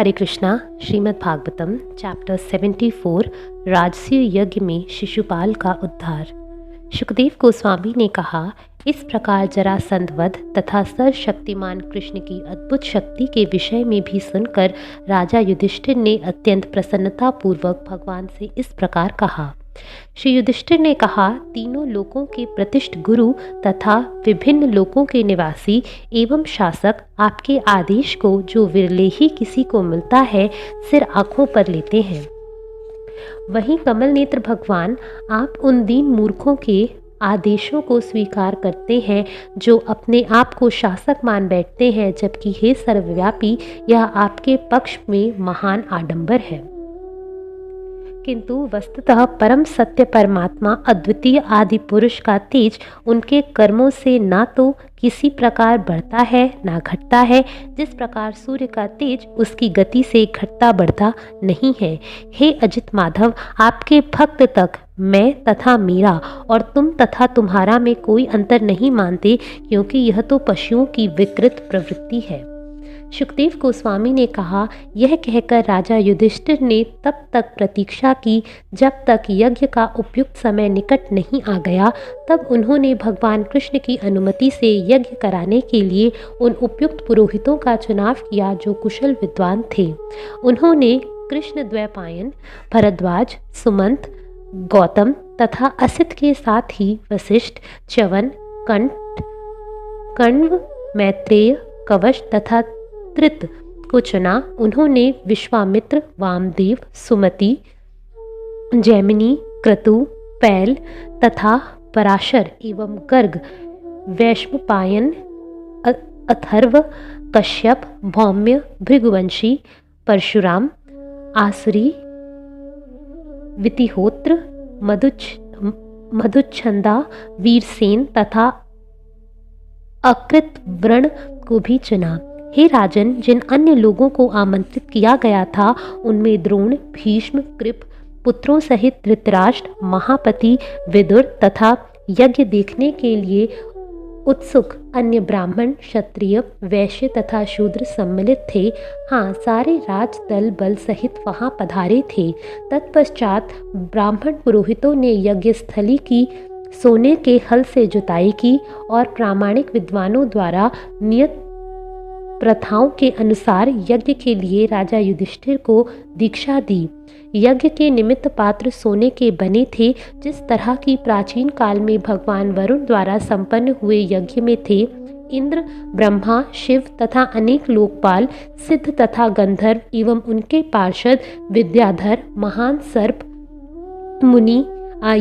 हरे Krishna. Shrimad Bhagavatam chapter 74 राजसूय यज्ञ में शिशुपाल का उद्धार। सुखदेव गोस्वामी ने कहा, इस प्रकार जरासंध वध तथा सर्वशक्तिमान कृष्ण की अद्भुत शक्ति के विषय में भी सुनकर राजा युधिष्ठिर ने अत्यंत प्रसन्नता पूर्वक भगवान से इस प्रकार कहा। श्री युधिष्ठिर ने कहा, तीनों लोकों के प्रतिष्ठ गुरु तथा विभिन्न लोकों के निवासी एवं शासक आपके आदेश को जो विरले ही किसी को मिलता है सिर आंखों पर लेते हैं। वहीं कमल नेत्र भगवान आप उन दीन मूर्खों के आदेशों को स्वीकार करते हैं जो अपने आप को शासक मान बैठते हैं, जबकि हे सर्वव्यापी यह आपके पक्ष में महान आडंबर है। किंतु वस्तुतः परम सत्य परमात्मा अद्वितीय आदि पुरुष का तेज उनके कर्मों से ना तो किसी प्रकार बढ़ता है ना घटता है, जिस प्रकार सूर्य का तेज उसकी गति से घटता बढ़ता नहीं है। हे अजित माधव, आपके भक्त तक मैं तथा मेरा और तुम तथा तुम्हारा में कोई अंतर नहीं मानते, क्योंकि यह तो पशुओं की विकृत प्रवृत्ति है। सुखदेव गोस्वामी ने कहा, यह कहकर राजा युधिष्ठिर ने तब तक प्रतीक्षा की जब तक यज्ञ का उपयुक्त समय निकट नहीं आ गया। तब उन्होंने भगवान कृष्ण की अनुमति से यज्ञ कराने के लिए उन उपयुक्त पुरोहितों का चुनाव किया जो कुशल विद्वान थे। उन्होंने कृष्ण द्वैपायन, भरद्वाज, सुमंत, गौतम तथा असित के साथ ही वशिष्ठ, च्यवन, कण्व, मैत्रेय, कवच तथा त्रित को चुना। उन्होंने विश्वामित्र, वामदेव, सुमति, जैमिनी, क्रतु, पैल तथा पराशर एवं गर्ग, वैशंपायन, अथर्व, कश्यप, भौम्य, भृगुवंशी, परशुराम, आसुरी, वितिहोत्र, मधुच्छंदा, वीरसेन तथा अकृत व्रण को भी चुना। हे राजन, जिन अन्य लोगों को आमंत्रित किया गया था उनमें द्रोण, भीष्म, कृप पुत्रों सहित धृतराष्ट्र, महापति, विदुर तथा यज्ञ देखने के लिए उत्सुक अन्य ब्राह्मण, क्षत्रिय, वैश्य तथा शूद्र सम्मिलित थे। हाँ, सारे राजदल बल सहित वहां पधारे थे। तत्पश्चात ब्राह्मण पुरोहितों ने यज्ञ स्थली की सोने के हल से जुताई की और प्रामाणिक विद्वानों द्वारा नियत प्रथाओं के अनुसार यज्ञ के लिए राजा युधिष्ठिर को दीक्षा दी। यज्ञ के निमित्त पात्र सोने के बने थे, जिस तरह की प्राचीन काल में भगवान वरुण द्वारा संपन्न हुए यज्ञ में थे। इंद्र, ब्रह्मा, शिव तथा अनेक लोकपाल, सिद्ध तथा गंधर्व एवं उनके पार्षद, विद्याधर, महान सर्प, मुनि,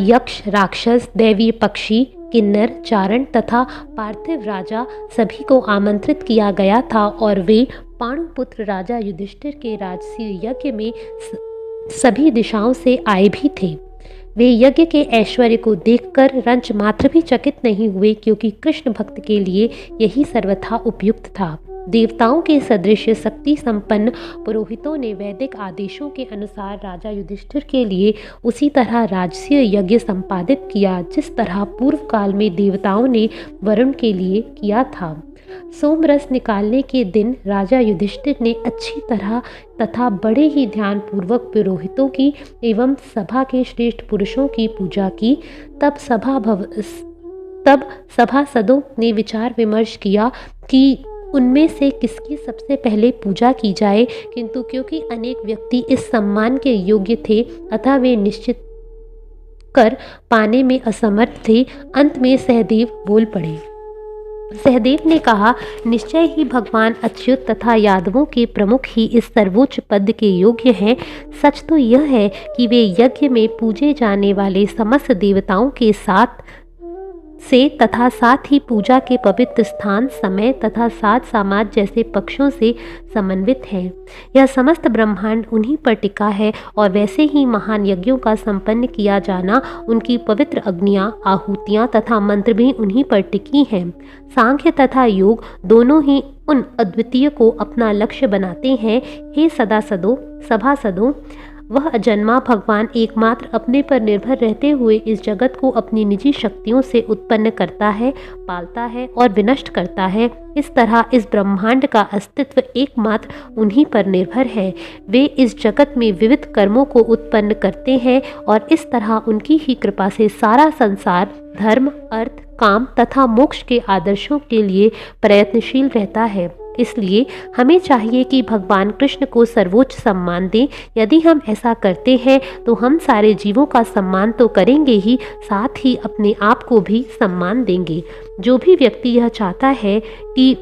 यक्ष, राक्षस, दैवीय पक्षी, किन्नर, चारण तथा पार्थिव राजा सभी को आमंत्रित किया गया था और वे पांडुपुत्र राजा युधिष्ठिर के राजसूय यज्ञ में सभी दिशाओं से आए भी थे। वे यज्ञ के ऐश्वर्य को देखकर रंच मात्र भी चकित नहीं हुए, क्योंकि कृष्ण भक्त के लिए यही सर्वथा उपयुक्त था। देवताओं के सदृश शक्ति संपन्न पुरोहितों ने वैदिक आदेशों के अनुसार राजा युधिष्ठिर के लिए उसी तरह राजसूय यज्ञ संपादित किया जिस तरह पूर्व काल में देवताओं ने वरुण के लिए किया था। सोमरस निकालने के दिन राजा युधिष्ठिर ने अच्छी तरह तथा बड़े ही ध्यान पूर्वक पुरोहितों की एवं सभा के श्रेष्ठ पुरुषों की पूजा की। तब सभासदों ने विचार विमर्श किया कि उनमें से किसकी सबसे पहले पूजा की जाए, किंतु क्योंकि अनेक व्यक्ति इस सम्मान के योग्य थे अतः वे निश्चित कर पाने में असमर्थ थे। अंत में सहदेव बोल पड़े। सहदेव ने कहा, निश्चय ही भगवान अच्युत तथा यादवों के प्रमुख ही इस सर्वोच्च पद के योग्य हैं। सच तो यह है कि वे यज्ञ में पूजे जाने वाले समस्त देवताओं के साथ तथा साथ ही पूजा के पवित्र स्थान, समय तथा साज समाज जैसे पक्षों से समन्वित हैं। यह समस्त ब्रह्मांड उन्हीं पर टिका है और वैसे ही महान यज्ञों का संपन्न किया जाना, उनकी पवित्र अग्नियां, आहुतियां तथा मंत्र भी उन्हीं पर टिकी हैं। सांख्य तथा योग दोनों ही उन अद्वितीय को अपना लक्ष्य बनाते हैं। हे सभासदों, वह अजन्मा भगवान एकमात्र अपने पर निर्भर रहते हुए इस जगत को अपनी निजी शक्तियों से उत्पन्न करता है, पालता है और विनष्ट करता है। इस तरह इस ब्रह्मांड का अस्तित्व एकमात्र उन्हीं पर निर्भर है। वे इस जगत में विविध कर्मों को उत्पन्न करते हैं और इस तरह उनकी ही कृपा से सारा संसार धर्म, अर्थ, काम तथा मोक्ष के आदर्शों के लिए प्रयत्नशील रहता है। इसलिए हमें चाहिए कि भगवान कृष्ण को सर्वोच्च सम्मान दें। यदि हम ऐसा करते हैं तो हम सारे जीवों का सम्मान तो करेंगे ही, साथ ही अपने आप को भी सम्मान देंगे। जो भी व्यक्ति यह चाहता है कि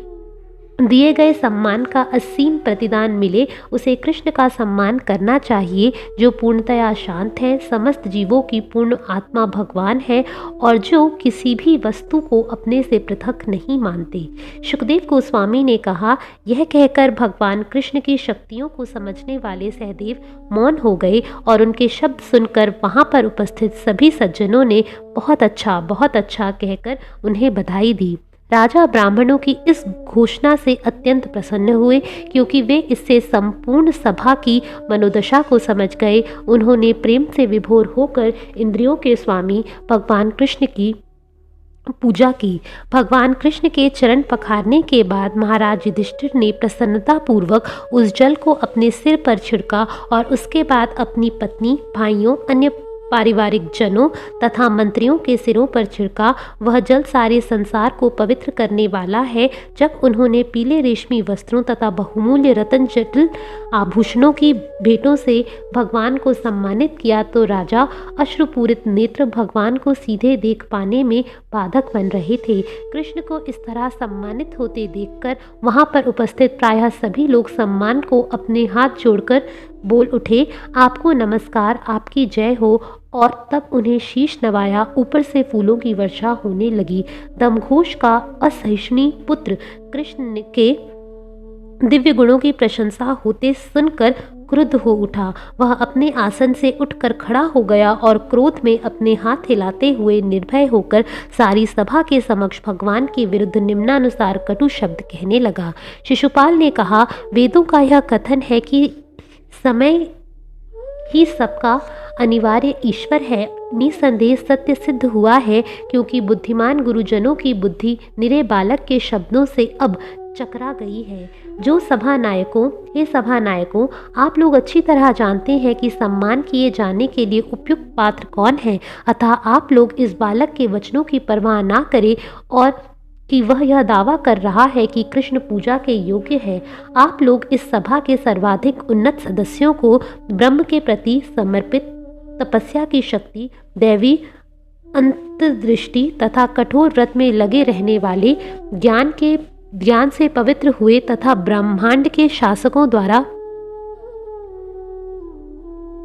दिए गए सम्मान का असीम प्रतिदान मिले, उसे कृष्ण का सम्मान करना चाहिए, जो पूर्णतया शांत है, समस्त जीवों की पूर्ण आत्मा भगवान है और जो किसी भी वस्तु को अपने से पृथक नहीं मानते। सुखदेव गोस्वामी ने कहा, यह कहकर भगवान कृष्ण की शक्तियों को समझने वाले सहदेव मौन हो गए और उनके शब्द सुनकर वहां पर उपस्थित सभी सज्जनों ने बहुत अच्छा कहकर उन्हें बधाई दी। राजा ब्राह्मणों की इस घोषणा से अत्यंत प्रसन्न हुए, क्योंकि वे इससे संपूर्ण सभा की मनोदशा को समझ गए। उन्होंने प्रेम से विभोर होकर इंद्रियों के स्वामी भगवान कृष्ण की पूजा की। भगवान कृष्ण के चरण पखारने के बाद महाराज युधिष्ठिर ने प्रसन्नता पूर्वक उस जल को अपने सिर पर छिड़का और उसके बाद अपनी पत्नी, भाइयों, अन्य पारिवारिक जनों तथा मंत्रियों के सिरों पर छिड़का। वह जल सारे संसार को पवित्र करने वाला है। जब उन्होंने पीले रेशमी वस्त्रों तथा बहुमूल्य रत्न जटिल आभूषणों की भेंटों से भगवान को सम्मानित किया तो राजा अश्रुपूरित नेत्र भगवान को सीधे देख पाने में बाधक बन रहे थे। कृष्ण को इस तरह सम्मानित होते देखकर वहां पर उपस्थित प्रायः सभी लोग सम्मान को अपने हाथ जोड़कर बोल उठे, आपको नमस्कार, आपकी जय हो। और तब उन्हें शीश नवाया। ऊपर से फूलों की वर्षा होने लगी। दमघोष का असहिष्णुनी पुत्र कृष्ण के दिव्य गुणों की प्रशंसा होते सुनकर क्रुद्ध हो उठा। वह अपने आसन से उठकर खड़ा हो गया और क्रोध में अपने हाथ हिलाते हुए निर्भय होकर सारी सभा के समक्ष भगवान के विरुद्ध निम्नानुसार कटु शब्द कहने लगा। शिशुपाल ने कहा, वेदों का यह कथन है कि समय ही सबका अनिवार्य ईश्वर है, निसंदेह सत्य सिद्ध हुआ है, क्योंकि बुद्धिमान गुरुजनों की बुद्धि निरे बालक के शब्दों से अब चकरा गई है। जो हे सभा नायकों, आप लोग अच्छी तरह जानते हैं कि सम्मान किए जाने के लिए उपयुक्त पात्र कौन है। अतः आप लोग इस बालक के वचनों की परवाह ना करें और कि वह यह दावा कर रहा है कि कृष्ण पूजा के योग्य है। आप लोग इस सभा के सर्वाधिक उन्नत सदस्यों को ब्रह्म के प्रति समर्पित, तपस्या की शक्ति, दैवी अंतर्दृष्टि तथा कठोर व्रत में लगे रहने वाले, ज्ञान से पवित्र हुए तथा ब्रह्मांड के शासकों द्वारा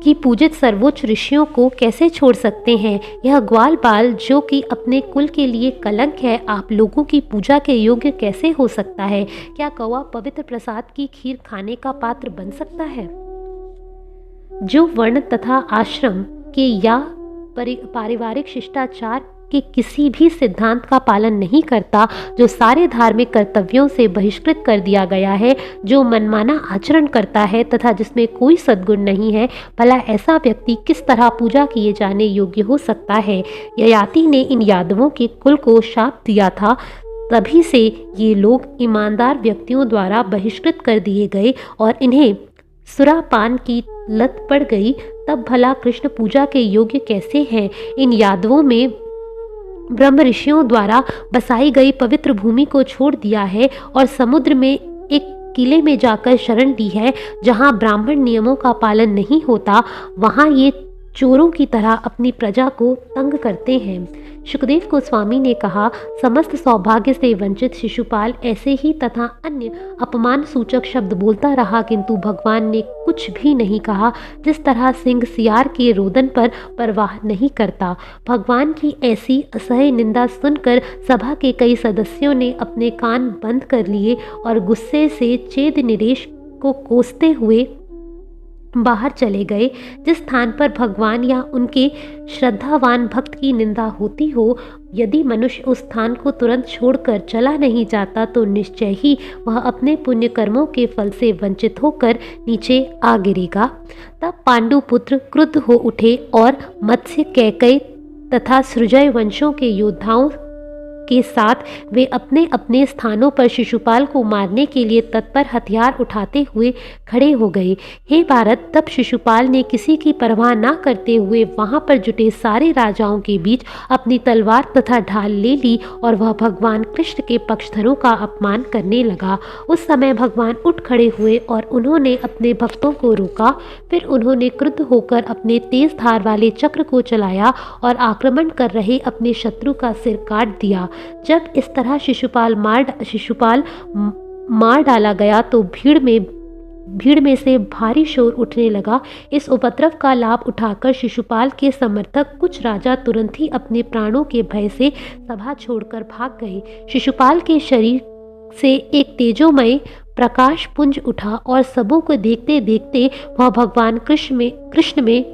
की पूजित सर्वोच्च ऋषियों को कैसे छोड़ सकते हैं। यह ग्वाल बाल जो कि अपने कुल के लिए कलंक है, आप लोगों की पूजा के योग्य कैसे हो सकता है। क्या कौवा पवित्र प्रसाद की खीर खाने का पात्र बन सकता है। जो वर्ण तथा आश्रम के या पारिवारिक शिष्टाचार के किसी भी सिद्धांत का पालन नहीं करता, जो सारे धार्मिक कर्तव्यों से बहिष्कृत कर दिया गया है, जो मनमाना आचरण करता है तथा जिसमें कोई सद्गुण नहीं है, भला ऐसा व्यक्ति किस तरह पूजा किए जाने योग्य हो सकता है। ययाति ने इन यादवों के कुल को शाप दिया था, तभी से ये लोग ईमानदार व्यक्तियों द्वारा बहिष्कृत कर दिए गए और इन्हें सुरापान की लत पड़ गई। तब भला कृष्ण पूजा के योग्य कैसे हैं। इन यादवों में ब्रह्म ऋषियों द्वारा बसाई गई पवित्र भूमि को छोड़ दिया है और समुद्र में एक किले में जाकर शरण ली है। जहाँ ब्राह्मण नियमों का पालन नहीं होता, वहाँ ये चोरों की तरह अपनी प्रजा को तंग करते हैं। सुखदेव गोस्वामी ने कहा, समस्त सौभाग्य से वंचित शिशुपाल ऐसे ही तथा अन्य अपमान सूचक शब्द बोलता रहा, किंतु भगवान ने कुछ भी नहीं कहा। जिस तरह सिंह सियार के रोदन पर परवाह नहीं करता। भगवान की ऐसी असह्य निंदा सुनकर सभा के कई सदस्यों ने अपने कान बंद कर लिए और गुस्से से चेद नरेश को कोसते हुए बाहर चले गए। जिस स्थान पर भगवान या उनके श्रद्धावान भक्त की निंदा होती हो, यदि मनुष्य उस स्थान को तुरंत छोड़कर चला नहीं जाता तो निश्चय ही वह अपने पुण्य कर्मों के फल से वंचित होकर नीचे आ गिरेगा। तब पांडु पुत्र क्रुद्ध हो उठे और मत्स्य, कैकई तथा सृजय वंशों के योद्धाओं के साथ वे अपने अपने स्थानों पर शिशुपाल को मारने के लिए तत्पर हथियार उठाते हुए खड़े हो गए। हे भारत, तब शिशुपाल ने किसी की परवाह न करते हुए वहां पर जुटे सारे राजाओं के बीच अपनी तलवार तथा ढाल ले ली और वह भगवान कृष्ण के पक्षधरों का अपमान करने लगा। उस समय भगवान उठ खड़े हुए और उन्होंने अपने भक्तों को रोका। फिर उन्होंने क्रुद्ध होकर अपने तेज धार वाले चक्र को चलाया और आक्रमण कर रहे अपने शत्रु का सिर काट दिया। जब इस तरह शिशुपाल मार डाला गया तो भीड़ में से भारी शोर उठने लगा। इस उपद्रव का लाभ उठाकर शिशुपाल के समर्थक कुछ राजा तुरंत ही अपने प्राणों के भय से सभा छोड़कर भाग गए। शिशुपाल के शरीर से एक तेजोमय प्रकाश पुंज उठा और सबों को देखते देखते वह भगवान कृष्ण में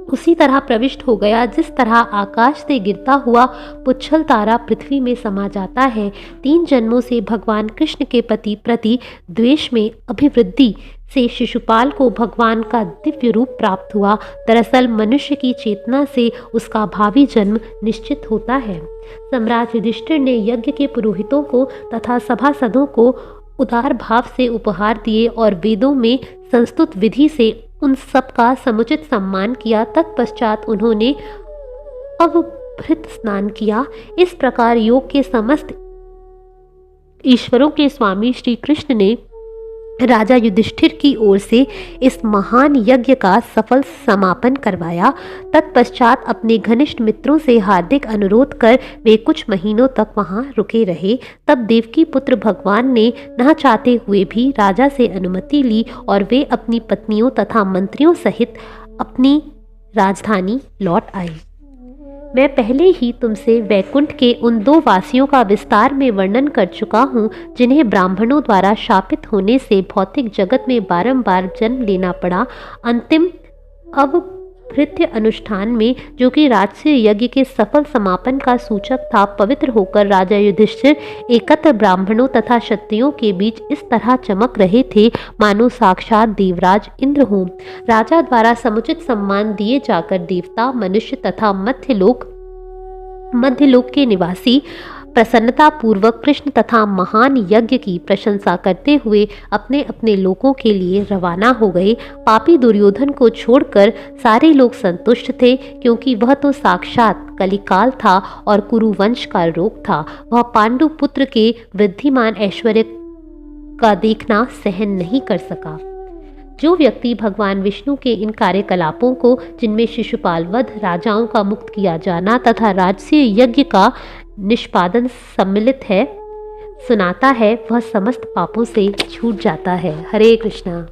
उसी तरह प्रविष्ट हो गया जिस तरह आकाश से गिरता हुआ पुच्छल तारा पृथ्वी में समा जाता है। 3 जन्मों से भगवान कृष्ण के प्रति द्वेष में अभिवृद्धि से शिशुपाल को भगवान का दिव्य रूप प्राप्त हुआ। दरअसल मनुष्य की चेतना से उसका भावी जन्म निश्चित होता है। सम्राट युधिष्ठिर ने यज्ञ के पुरोहितों को तथा सभासदों को उदार भाव से उपहार दिए और वेदों में संस्तुत विधि से उन सब का समुचित सम्मान किया। तत्पश्चात उन्होंने अवभृत स्नान किया। इस प्रकार योग के समस्त ईश्वरों के स्वामी श्री कृष्ण ने राजा युधिष्ठिर की ओर से इस महान यज्ञ का सफल समापन करवाया। तत्पश्चात अपने घनिष्ठ मित्रों से हार्दिक अनुरोध कर वे कुछ महीनों तक वहां रुके रहे। तब देवकी पुत्र भगवान ने न चाहते हुए भी राजा से अनुमति ली और वे अपनी पत्नियों तथा मंत्रियों सहित अपनी राजधानी लौट आए। मैं पहले ही तुमसे वैकुंठ के उन 2 वासियों का विस्तार में वर्णन कर चुका हूँ जिन्हें ब्राह्मणों द्वारा शापित होने से भौतिक जगत में बारंबार जन्म लेना पड़ा। अंतिम अवभृत्य अनुष्ठान में, जो कि राजसूय यज्ञ के सफल समापन का सूचक था, पवित्र होकर राजा युधिष्ठिर एकत्र ब्राह्मणों तथा क्षत्रियों के बीच इस तरह चमक रहे थे मानो साक्षात देवराज इंद्र हों। राजा द्वारा समुचित सम्मान दिए जाकर देवता, मनुष्य तथा मध्यलोक के निवासी प्रसन्नता पूर्वक कृष्ण तथा महान यज्ञ की प्रशंसा करते हुए अपने अपने लोकों के लिए रवाना हो गए। पापी दुर्योधन को छोड़कर सारे लोग संतुष्ट थे, क्योंकि वह तो साक्षात कलिकाल था और कुरुवंश का रोग था। वह पांडु पुत्र के वृद्धिमान ऐश्वर्य का देखना सहन नहीं कर सका। जो व्यक्ति भगवान विष्णु के इन कार्यकलापों को, जिनमें शिशुपाल वध, राजाओं का मुक्त किया जाना तथा राजसूय यज्ञ का निष्पादन सम्मिलित है, सुनाता है, वह समस्त पापों से छूट जाता है। हरे कृष्णा।